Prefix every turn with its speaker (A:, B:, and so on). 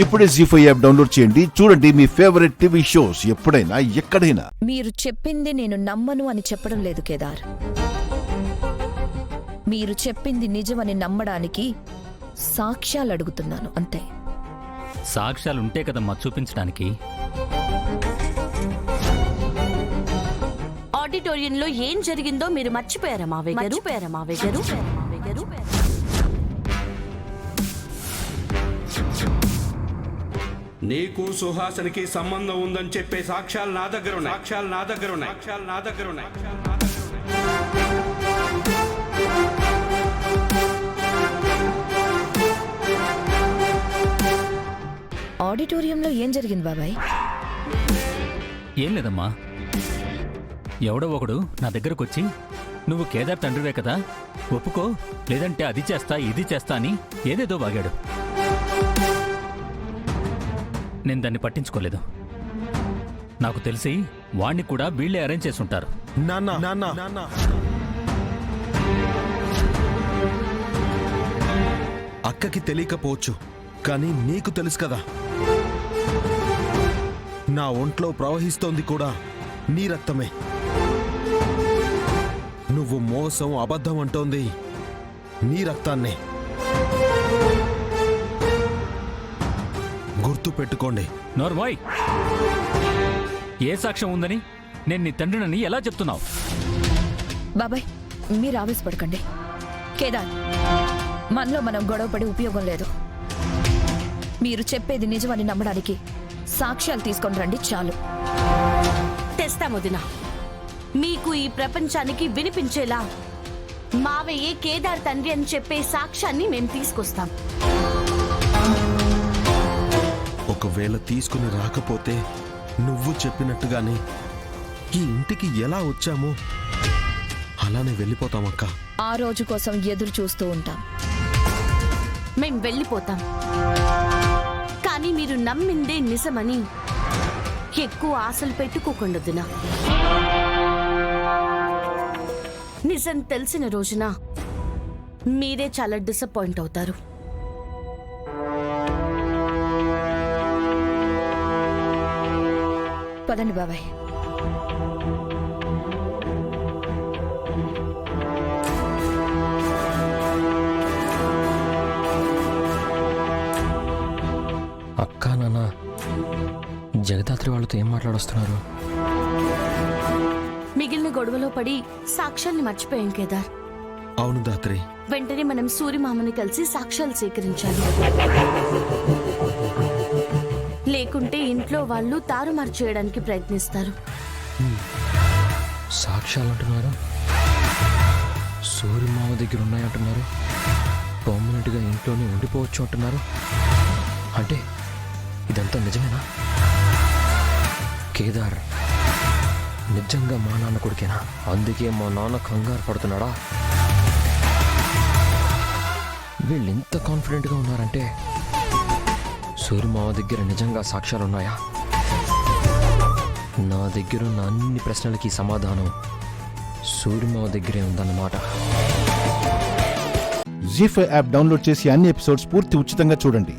A: ఇప్పుడే జీ5 app download చేయండి. చూడండి మీ ఫేవరెట్ టీవీ షోస్ ఎప్పుడైనా ఎక్కడైనా.
B: మీరు చెప్పింది నేను నమ్మను అని చెప్పడం లేదు కేదార్. మీరు చెప్పింది నిజమని నమ్మడానికి సాక్ష్యాలు అడుగుతున్నాను అంతే.
C: సాక్ష్యాలుంటే కదమ్మా చూపించడానికి.
D: ఆడిటోరియంలో ఏం జరిగిందో మీరు మర్చిపోయారా మావయ్య గారు?
E: నీకు సుహాసనికి సంబంధం ఉందని చెప్పే సాక్ష్యాలు నా దగ్గర ఉన్నాయి.
B: ఆడిటోరియంలో ఏం జరిగింది బాబాయ్?
C: ఏం లేదమ్మా, ఎవడో ఒకడు నా దగ్గరకొచ్చి నువ్వు కేదార్ తండ్రివే కదా, ఒప్పుకో, లేదంటే అది చేస్తా ఇది చేస్తా అని ఏదేదో వాగాడు. నేను దాన్ని పట్టించుకోలేదు. నాకు తెలిసి వాణ్ణి కూడా వీళ్లే అరేంజ్ చేసుంటారు.
F: అక్కకి తెలియకపోవచ్చు, కానీ నీకు తెలుసు కదా. నా ఒంట్లో ప్రవహిస్తోంది కూడా నీ రక్తమే. నువ్వు మోసం అబద్ధం అంటోంది నీ రక్తాన్నే. గుర్తు పెట్టుకోండి.
C: నోర్మోయ్, ఏ సాక్ష్యం ఉందని నేను నీ తండ్రినని ఎలా చెప్తున్నావు?
B: బాబాయ్ మీరు ఆవేశపడకండి. కేదార్, మనలో మనం గొడవపడి ఉపయోగం లేదు. మీరు చెప్పేది నిజమని నమ్మడానికి సాక్ష్యాలు తీసుకొని రండి చాలు.
D: తెస్తాం వదిన. మీకు ఈ ప్రపంచానికి వినిపించేలా మావయ్యే కేదార్ తండ్రి అని చెప్పే సాక్ష్యాన్ని మేం తీసుకొస్తాం.
F: ఒకవేళ తీసుకుని రాకపోతే నువ్వు చెప్పినట్టుగానే ఈ ఇంటికి ఎలా వచ్చామో అలానే వెళ్ళిపోతామక్క.
B: ఆ రోజు కోసం ఎదురు చూస్తూ ఉంటాం.
D: మేం వెళ్ళిపోతాం, కానీ మీరు నమ్మిందే నిజమని ఎక్కువ ఆశలు పెట్టుకోకుండదునా. నిజం తెలిసిన రోజున మీరే చాలా డిసప్పాయింట్ అవుతారు.
B: పదండి బాబాయ్.
G: అక్క నాన్న జగదాత్రి వాళ్ళతో ఏం మాట్లాడొస్తున్నారు?
D: మిగిలిన గొడవలో పడి సాక్ష్యాల్ని మర్చిపోయాం కేదార్.
F: అవును దాత్రి.
D: వెంటనే మనం సూర్యమామని కలిసి సాక్ష్యాలు సేకరించాలి. లేకుంటే ఇంట్లో వాళ్ళు తారుమారు చేయడానికి ప్రయత్నిస్తారు.
G: సాక్ష్యాలు అంటున్నారు, సూర్యమామ దగ్గర ఉన్నాయంటున్నారు, పర్మనెంట్గా ఇంట్లోనే ఉండిపోవచ్చు అంటున్నారు. అంటే ఇదంతా నిజమేనా? కేదార్ నిజంగా మా నాన్న కొడుకేనా? అందుకే మా నాన్న కంగారు పడుతున్నాడా? వీళ్ళు ఇంత కాన్ఫిడెంట్గా ఉన్నారంటే సూర్యమావ దగ్గర నిజంగా సాక్ష్యాలున్నాయా? నా దగ్గర ఉన్న అన్ని ప్రశ్నలకి సమాధానం సూర్యమావ దగ్గరే ఉందన్నమాట.
A: జీ5 యాప్ డౌన్లోడ్ చేసి అన్ని ఎపిసోడ్స్ పూర్తి ఉచితంగా చూడండి.